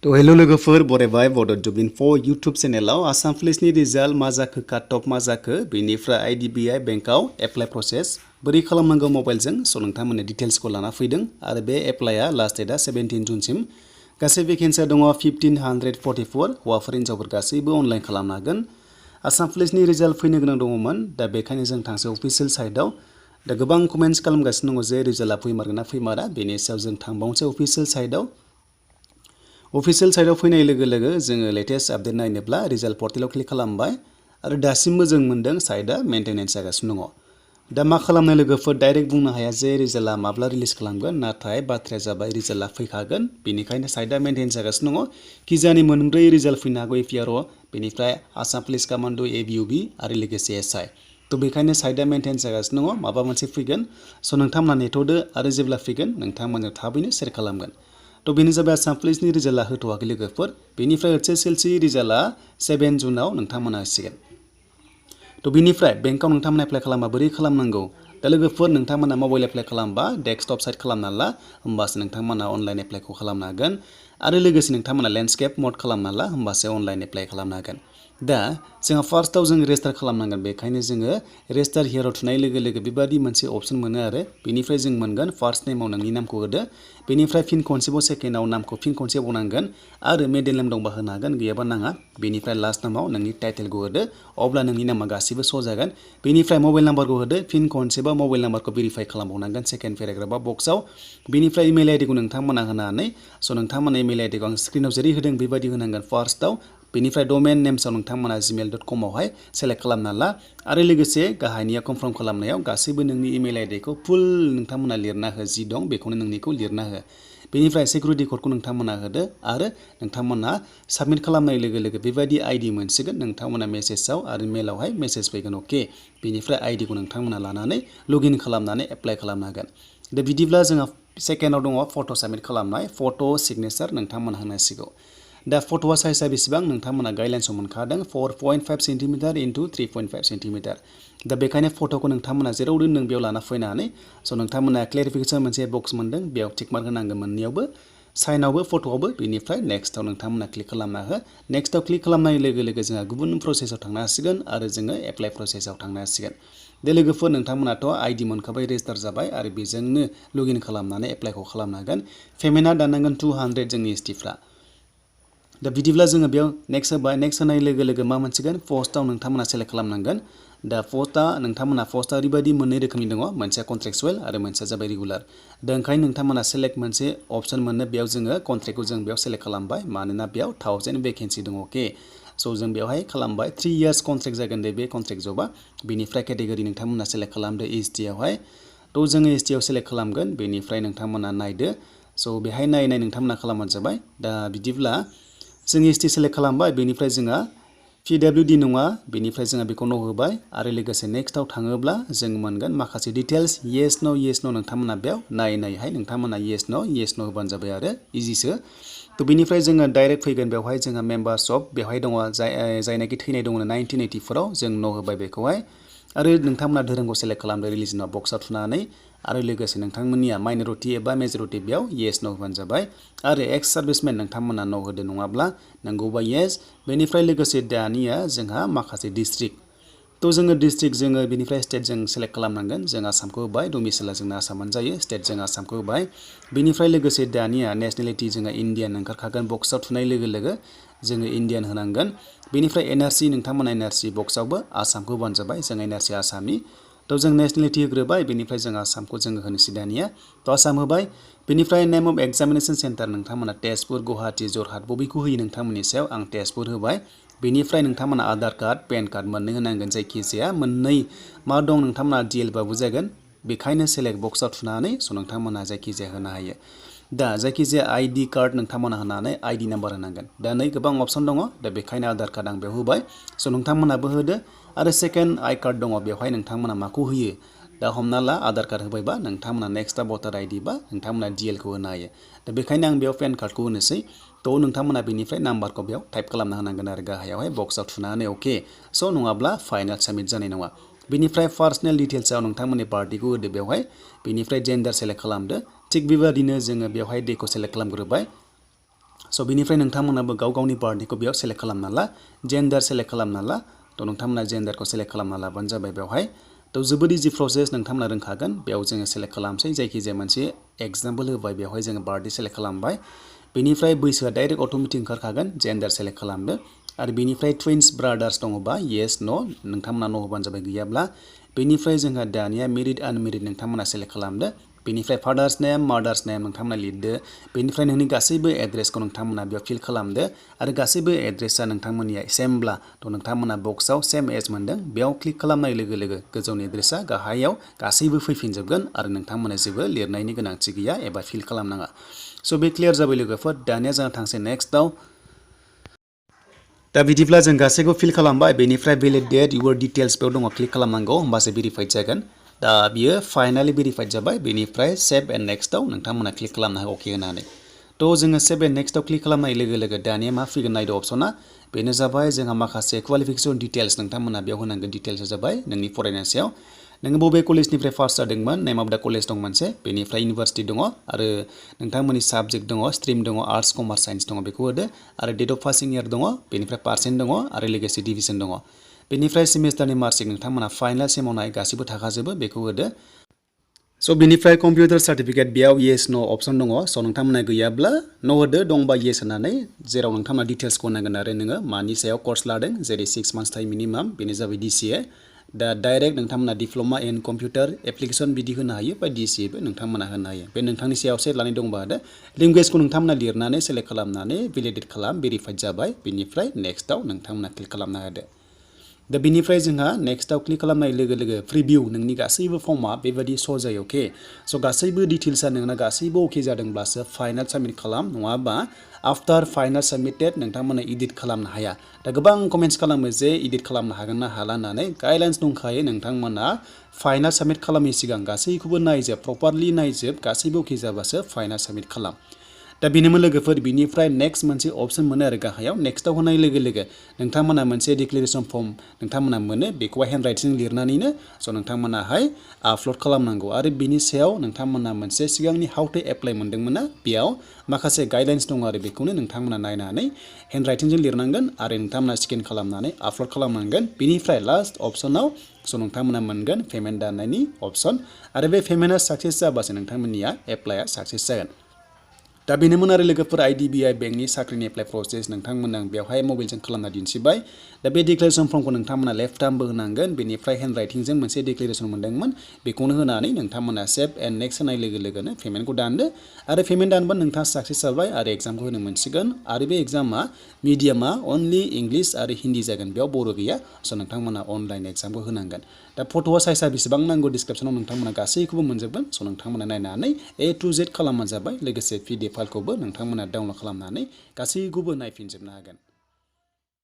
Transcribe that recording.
तो हेलो लोगोफोर बरायबाय बड' जब इनफो यूट्यूब चेनेलाव आसाम पुलिसनि रिजाल्ट मा जाखो काट अफ मा जाखो बेनिफ्राय IDBI बेंकआव एप्लाइ प्रसेस बोरै खालामनांगौ मबाइलजों स' नोंथांमोननो डिटेल्सखौ लाना फैदों आरो बे एप्लाइआ लास्ट डेटआ 17 जुनसिम गासै भेकेन्सिया दङ 1544 हौवाफोर हिन्जावफोर गासैबो अनलाइन खालामनो हागोन आसाम पुलिसनि रिजाल्ट फैनो गोनां दङमोन दा बेखायनो जों थांसै अफिसियेल साइटआव दा गोबां कमेन्ट्स खालामगासिनो दङ जे रिजाल्टआ फैमारगोन ना फैमारा बेनि सायाव जों थांबावनोसै अफिसियेल साइटआव अफिसियेल साइटआव फैनाय लोगो लोगो जोङो लेटेस्ट आपडेट नायनोब्ला रिजाल्ट पर्टेलाव क्लिक खालामबाय आरो दासिमबो जों मोनदों साइटआ मेंटेनेन्स जागासिनो दङ दा मा खालामनाय लोगोफोर डाइरेक्ट बुंनो हाया जे रिजाल्टआ माब्ला रिलिज खालामगोन नाथाय बाथ्राया जाबाय रिजाल्टआ फैखागोन बेनिखायनो साइटआ मेंटेन जागासिनो दङ किजानि मोनब्रै रिजाल्ट फैनो हागौ एपिआरअ बेनिफ्राय आसाम पुलिस कमान्ड ABUB आरो लोगोसे SI थ' बेखायनो साइटआ मेंटेन जागासिनो दङ माबा मोनसे फैगोन स' नोंथांमोना नेथ'दो आरो जेब्ला फैगोन नोंथांमोननो थाबैनो शेयार खालामगोन थ' बेनो जाबाय आसाम पुलिसनि रिजाल्टआ होथ'वाखै लोगोफोर बेनिफ्राय HSLC रिजाल्टआ 7 जुनाव नोंथांमोना होसिगोन थ' बेनिफ्राय बेंकआव नोंथांमोना एप्लाइ खालामबा बोरै खालामनांगौ दा लोगोफोर नोंथांमोना मबाइल एप्लाइ खालामबा डेस्कटप साइट खालामना ला होमबासो नोंथांमोना अनलाइन एप्लाइखौ खालामनो हागोन आरो लोगोसे नोंथांमोना लेन्डस्केप मड खालामना ला होमबासो अनलाइन एप्लाइ खालामनो हागोन दा जोंहा फार्स्टआव जों रेजिस्टार खालामनांगोन बेखायनो जोङो रेजिस्टार हियाराव थुनाय लोगो लोगो बेबादि मोनसे अपसन मोनो आरो बेनिफ्राय जों मोनगोन फार्स्ट नेमाव नोंनि नामखौ होदो बेनिफ्राय फिन खनसेबाव सेकेन्डआव नामखौ फिन खनसे बनांगोन आरो मिडल नेम दंबा होनो हागोन गैयाबा नाङा बेनिफ्राय लास्ट नामाव नोंनि टाइटेलखौ होदो अब्ला नोंनि नामा गासिबो श' जागोन बेनिफ्राय मबाइल नाम्बारखौ होदो फिन खनसेबा मबाइल नाम्बारखौ भेरिफाइ खालामबावनांगोन सेकेन्ड पेराग्राफा बक्सआव बेनिफ्राय इमेल आइडिखौ नोंथांमोना होनानै स' नोंथांमोना इमेल आइडिखौ आं स्क्रिनाव जेरै होदों बेबायदि होनांगोन फार्स्टआव बेनिफ्राय डमेन नेम्सआव नोंथांमोना gmail.com आवहाय सेलेक्ट खालामना ला आरो लोगोसे गाहायनिया कनफार्म खालामनायाव गासैबो नोंनि इमेल आइडिखौ फुल नोंथांमोना लिरना हो जि दं बेखौनो नोंनिखौ लिरना हो बेनिफ्राय सिकिउरिटि क'डखौ नोंथांमोना होदो आरो नोंथांमोना साबमिट खालामनाय लोगो लोगो बेबायदि आइडि मोनसिगोन नोंथांमोना मेसेजआव आरो मेलावहाय मेसेज फैगोन अके बेनिफ्राय आइडिखौ नोंथांमोना लानानै लगइन खालामनानै एप्लाइ खालामनो हागोन दा बिदिब्ला जोंहा सेकेन्डआव दङ फट' साबमिट खालामनाय फट' सिगनेचार नोंथांमोना होनांसिगौ दा फट'आ साइजआ बेसेबां नोंथांमोना गाइडलाइन्सआव मोनखादों 4.5 सेन्टिमिटार इन्टु 3.5 सेन्टिमिटार दा बेखायनो फट'खौ नोंथांमोना जेराव दोन्दों बेयाव लाना फैनानै स' नोंथांमोना क्लेरिफिकेसन मोनसे बक्स मोनदों बेयाव टिक मार्क होनांगोन मोननैयावबो साइनावबो फट'आवबो बेनिफ्राय नेक्स्टआव नोंथांमोना क्लिक खालामना हो नेक्स्टआव क्लिक खालामनाय लोगो लोगो जोंहा गुबुन प्रसेसआव थांनो हासिगोन आरो जोङो एप्लाइ प्रसेसआव थांनो हासिगोन दे लोगोफोर नोंथांमोनाथ' आइडि मोनखाबाय रेजिस्टार जाबाय आरो बेजोंनो लगइन खालामनानै एप्लाइखौ खालामनो हागोन पेमेन्टआ दाननांगोन 200 जोंनि एसटिफ्रा दा बिदिब्ला जोङो बेयाव नेक्स्ट होबाय नेक्स्ट होनाय लोगो लोगो मा मोनसिगोन पस्टआव नोंथांमोना सेलेक्ट खालामनांगोन दा पस्टआ ओरैबायदि मोननै रोखोमनि दङ मोनसेया कन्ट्रेक्चुवेल आरो मोनसेया जाबाय रेगुलार दा ओंखायनो नोंथांमोना सेलेक्ट मोनसे अपसन मोनो बेयाव जोङो कन्ट्रेक्टखौ जों बेयाव सेलेक्ट खालामबाय मानोना बेयाव 1000 भेकेन्सि दङ अके स' जों बेवहाय खालामबाय 3 इयार्स कन्ट्रेक्ट जागोन दे बे कन्ट्रेक्ट जबा बेनिफ्राय केटेगरि नोंथांमोना सेलेक्ट खालामदो एसटि आवहाय थ' जोङो एसटि आव सेलेक्ट खालामगोन बेनिफ्राय नोंथांमोना नायदो स' बेहाय नायै नोंथांमोना खालामबानो जाबाय दा बिदिब्ला जों एसटि सेलेक्ट खालामबाय बेनिफ्राय जोंहा PWD नङा बेनिफ्राय जोंहा बेखौ न' होबाय आरो लोगोसे नेक्स्टआव थाङोब्ला जों मोनगोन माखासे डिटेल्स येस न' नोंथांमोना बेयाव नायै नोंथांमोना येस न' होबानो जाबाय आरो इजिसो थ' बेनिफ्राय जोङो डाइरेक्ट फैगोन बेवहाय जोंहा मेम्बार्स अफ बेवहाय दङ जायनाखि थैनाय दङ 1984 आव जों न' होबाय बेखौहाय आरो नोंथांमोना धोरोमखौ सेलेक्ट खालामदो रिलिजनाव बक्सआव थुनानै आरो लोगोसे नोंथांमोननिया माइन'रिटि एबा मेजरिटि बेयाव येस न' होबानो जाबाय आरो एक्स सार्भिसमेन नोंथांमोना न' होदो नङाब्ला नांगौबा येस बेनिफ्राय लोगोसे दानिया जोंहा माखासे डिस्ट्रिक्ट थ' जोङो डिस्ट्रिक्ट जोङो बेनिफ्राय स्टेट जों सेलेक्ट खालामनांगोन जों आसामखौ होबाय डमिसाइलआ जोंना आसामानो जायो स्टेट जों आसामखौ होबाय बेनिफ्राय लोगोसे दानिया नेसनेलिटि जोंहा इण्डियान ओंखारखागोन बक्सआव थुनाय लोगो लोगो जोङो इण्डियान होनांगोन बेनिफ्राय NRC नोंथांमोना NRC बक्सआवबो आसामखौ होबानो जाबाय जों NRC आसामनि थ' जों नेसनेलिटि होग्रोबाय बेनिफ्राय जों आसामखौ जोङो होनोसै दानिया थ' आसाम होबाय बेनिफ्राय नेम अफ एक्जामिनेसन सेन्टार नोंथांमोना तेजपुर गुवाहाटि जरहाट बबेखौ होयो नोंथांमोननि सायाव आं तेजपुर होबाय बेनिफ्राय नोंथांमोना आधार कार्ड पेन कार्ड मोननै होनांगोन जायखिजाया मोननै मा दं नोंथांमोना DL बाबो जागोन बेखायनो सेलेक्ट बक्सआव थुनानै स' नोंथांमोना जायखिजाया होनो हायो दा जायखिजाया ID कार्ड नोंथांमोना होनानै ID नाम्बार होनांगोन दा नै गोबां अपसन दङ दा बेखायनो आधार कार्ड आं बेयाव होबाय स' नोंथांमोनाबो होदो आरो सेकेन्ड I कार्ड दङ बेवहाय नोंथांमोना माखौ होयो दा हमना ला आधार कार्ड होबायबा नोंथांमोना नेक्स्टआ भटार ID बा नोंथांमोना DL खौ होनो हायो दा बेखायनो आं बेयाव पेन कार्डखौ होनोसै थ' नोंथांमोना बेनिफ्राय नाम्बारखौ बेयाव टाइप खालामना होनांगोन आरो गाहायावहाय बक्सआव थुनानै अके स' नङाब्ला फाइनाल साबमिट जानाय नङा बेनिफ्राय पार्सनेल डिटेल्सआव नोंथांमोननि पार्टिखौ होदो बेवहाय बेनिफ्राय जेन्डार सेलेक्ट खालामदो थिग बेबादिनो जोङो बेवहाय डेखौ सेलेक्ट खालामग्रोबाय स' बेनिफ्राय नोंथांमोनाबो गाव गावनि बार्थडेखौ बेयाव सेलेक्ट खालामना ला जेन्डार सेलेक्ट खालामना ला थ' नोंथांमोना जेन्डारखौ सेलेक्ट खालामना लाबानो जाबाय बेवहाय थ' जोबोद इजि प्रसेस नोंथांमोना रोंखागोन बेयाव जोङो सेलेक्ट खालामसै जायखिजाया मोनसे एग्जाम्पल होबाय बेवहाय जोङो बार्थडे सेलेक्ट खालामबाय बेनिफ्राय बैसोआ डाइरेक्ट अट'मेटिक ओंखारखागोन जेन्डार सेलेक्ट खालामदो आरो बेनिफ्राय टुइन्स ब्रादार्स दङबा येस न' नोंथांमोना न' होबानो जाबाय गैयाब्ला बेनिफ्राय जोंहा दानिया मेरिड आनमेरिड नोंथांमोना सेलेक्ट खालामदो बेनिफ्राय फादार्स नेम मादार्स नेम नोंथांमोना लिरदो बेनिफ्राय नोंनि गासैबो एड्रेसखौ नोंथांमोना बेयाव फिल खालामदो आरो गासैबो एड्रेसा नोंथांमोननिया सेमब्ला थ' नोंथांमोना बक्सआव सेम एज मोनदों बेयाव क्लिक खालामनाय लोगो लोगो गोजौनि एड्रेसा गाहायाव गासैबो फैफिनजोबगोन आरो नोंथांमोना जेबो लिरनायनि गोनांथि गैया एबा फिल खालामनाङा स' बे क्लियार जाबाय लोगोफोर दानिया जोंहा थांसै नेक्स्टआव दा बिदिब्ला जों गासैखौ फिल खालामबाय बेनिफ्राय भेलिडेट युवर डिटेल्स बेयाव दङ क्लिक खालामनांगौ होमबासो भेरिफाइड जागोन दा बियो फाइनालि भेरिफाइड जाबाय बेनिफ्राय सेभ एन्ड नेक्स्टआव नोंथांमोना क्लिक खालामनो हागोन अके होनानै थ' जोङो सेभ एन्ड नेक्स्टआव क्लिक खालामनाय लोगो लोगो दानिया मा फैगोन नायदो अपसना बेनो जाबाय जोंहा माखासे क्वालिफिकेसन डिटेल्स नोंथांमोना बेयाव होनांगोन डिटेल्सआ जाबाय नोंनि फरायनायनि सायाव नोङो बबे कलेजनिफ्राय पास जादोंमोन नेम अफ दा कलेज दं मोनसे बेनिफ्राय इउनिभार्सिटि दङ आरो नोंथांमोननि साबजेक्ट दङ स्ट्रिम दङ आर्ट्स कमार्स साइन्स दङ बेखौ होदो आरो डेट अफ पासिं इयार दङ बेनिफ्राय पार्सेन्ट दङ आरो लोगोसे डिभिजन दङ बेनिफ्राय सेमिस्टारनि मार्कशिट नोंथांमोना फाइनाल सेमाव गासिबो थाखाजोबो बेखौ होदो स' बेनिफ्राय कम्पिउटार सार्टिफिकेट बेयाव येस न' अपसन दङ स' नोंथांमोना गैयाब्ला न' होदो दंबा येस होनानै जेराव नोंथांमोना डिटेल्सखौ होनांगोन आरो नोङो मानि सायाव कर्स लादों जेरै 6 मान्थ्स टाइम मिनिमाम बेनो जाबाय DCA दा डाइरेक्ट नोंथांमोना डिप्ल'मा इन कम्पिउटार एप्लिकेसन बिदि होनो हायो बा DCAबो नोंथांमोना होनो हायो बे नोंथांनि सायाव सेट लानाय दंबा होदो लेंगुवेजखौ नोंथांमोना लिरनानै सेलेक्ट खालामनानै भेलिडेट खालाम भेरिफाइड जाबाय बेनिफ्राय नेक्स्टआव नोंथांमोना क्लिक खालामना होदो दा बेनिफ्राय जोंहा नेक्स्टआव क्लिक खालामनाय लोगो लोगो प्रिभिउ नोंनि गासैबो फर्मआ बेबायदि श' जायो अके स' गासैबो डिटेल्सआ नोंना गासैबो अके जादोंब्लासो फाइनाल साबमिट खालाम नङाबा आफ्टार फाइनाल साबमिटेड नोंथांमोना इडिट खालामनो हाया दा गोबां कमेन्ट्स खालामो जे इडिट खालामनो हागोन ना हाला होननानै गाइडलाइन्स दंखायो नोंथांमोना फाइनाल साबमिट खालामैनि सिगां गासैखौबो नायजोब प्रपारलि नायजोब गासैबो अके जाबासो फाइनाल साबमिट खालाम दा बेनोमोन लोगोफोर बिनिफ्राय नेक्स्ट मोनसे अपसन मोनो आरो गाहायाव नेक्स्टआव होनाय लोगो लोगो नोंथांमोना मोनसे डिक्लेरेसन फर्म नोंथांमोना मोनो बेखौहाय हेन्ड राइटिं लिरनानैनो स' नोंथांमोनाहाय आपल'ड खालामनांगौ आरो बिनि सायाव नोंथांमोना मोनसे सिगांनि हाउ टु एप्लाइ मोन्दोंमोन ना बेयाव माखासे गाइडलाइन्स दङ आरो बेखौनो नोंथांमोना नायनानै हेन्ड राइटिंजों लिरनांगोन आरो नोंथांमोना स्केन खालामनानै आपल'ड खालामनांगोन बिनिफ्राय लास्ट अपसनाव स' नोंथांमोना मोनगोन पेमेन्ट दाननायनि अपसन आरो बे पेमेन्टआ साक्सेस जाबासो नोंथांमोननिया एप्लाइआ साक्सेस जागोन दा बेनोमोन आरो लोगोफोर IDBI बेंकनि साख्रिनि एप्लाइ प्रसेस नोंथांमोना बेवहाय मबाइलजों खालामना दिन्थिबाय दा बे डिक्लेरेसन फर्मखौ नोंथांमोना लेफ्ट आर्मबो होनांगोन बेनिफ्राय हेन्ड राइटिंजों मोनसे डिक्लेरेसन मोन्दोंमोन बेखौनो होनानै नोंथांमोना सेभ एन्ड नेक्स्ट होनाय लोगो लोगोनो पेमेन्टखौ दानदो आरो पेमेन्ट दानबा नोंथाङा साक्सेस जाबाय आरो एग्जामखौ होनो मोनसिगोन आरो बे एग्जामा मिडियामा अनलि इंलिश आरो हिन्दी जागोन बेयाव बर' गैया स' नोंथांमोना अनलाइन एग्जामखौ होनांगोन दा फट'आ साइजआ बेसेबां नांगौ डिसक्रिपसनाव नोंथांमोना गासैखौबो मोनजोबगोन स' नोंथांमोना नायनानै A to Z खालामबानो जाबाय लोगोसे PDF फाइलखौबो नोंथांमोना डाउनल'ड खालामनानै गासैखौबो नायफिनजोबनो हागोन